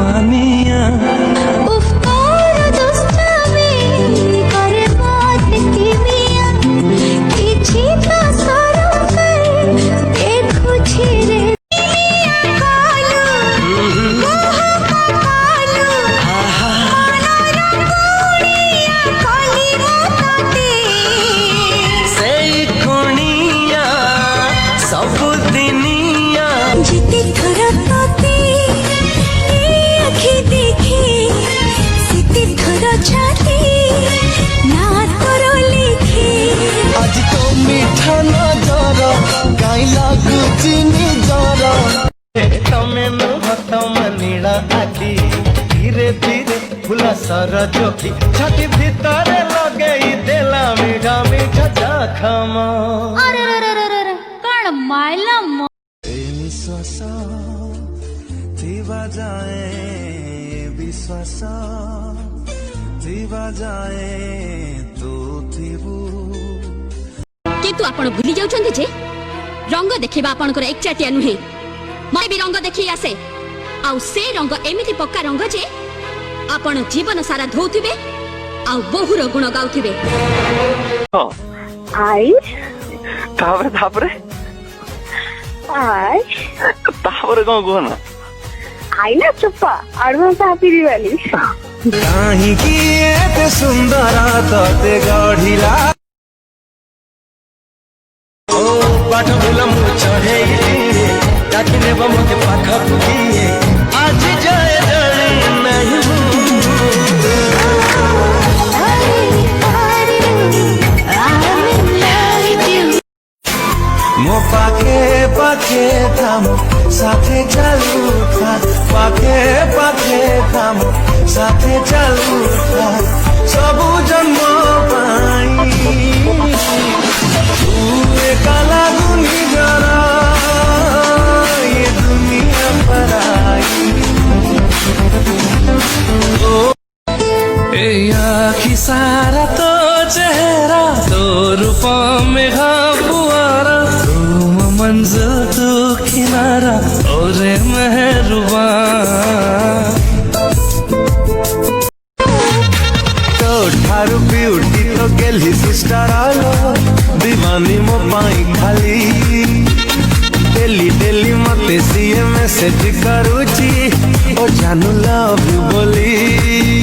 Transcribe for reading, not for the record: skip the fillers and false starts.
कहानियाँ। धीरे धीरे फुला सारा जोखी छाती भीतर लगे देला मीठा मीठा जाखमा। अरे रे रे रे रे कण मायला विश्वास दिवा जाए विश्वास दिवा जाए तो थिबु किंतु आपण भूली जाउछन्ते जे रंग देखिबा आपणकर एकचाटिया नुहे मय भी रंग देखि आसे आउ से रंग एमिति पक्का रंग जे आपण जीवन सारा धोउथिबे आउ बहुर गुण गाउथिबे। आई तापरे तापरे आई तापरे कौन कहना आई ना चुप्पा एडवांस हैप्पी दिवाली। काहे कि एते सुंदर तते गढ़िला ओ पाठ भूल मु चढ़े ताकि ने मते पाख पुगिए आज जाए जाने नहीं मो पाखे पाखे थाम साथे चलू था पाखे पाखे थाम साथे चलू था सबु जन्म पाई तू काला गुनी जरा ये दुनिया पर आई ए आखी सारा तो चेहरा तो रूप में बुआरा तुम मंजिल तो किनारा और मेहरबान तो ठारू ब्यूटी तो गेली सिस्टर आलो दीवानी मो पाई खाली डेली डेली मते सीए मैसेज करूची ओ जानू लव यू बोली।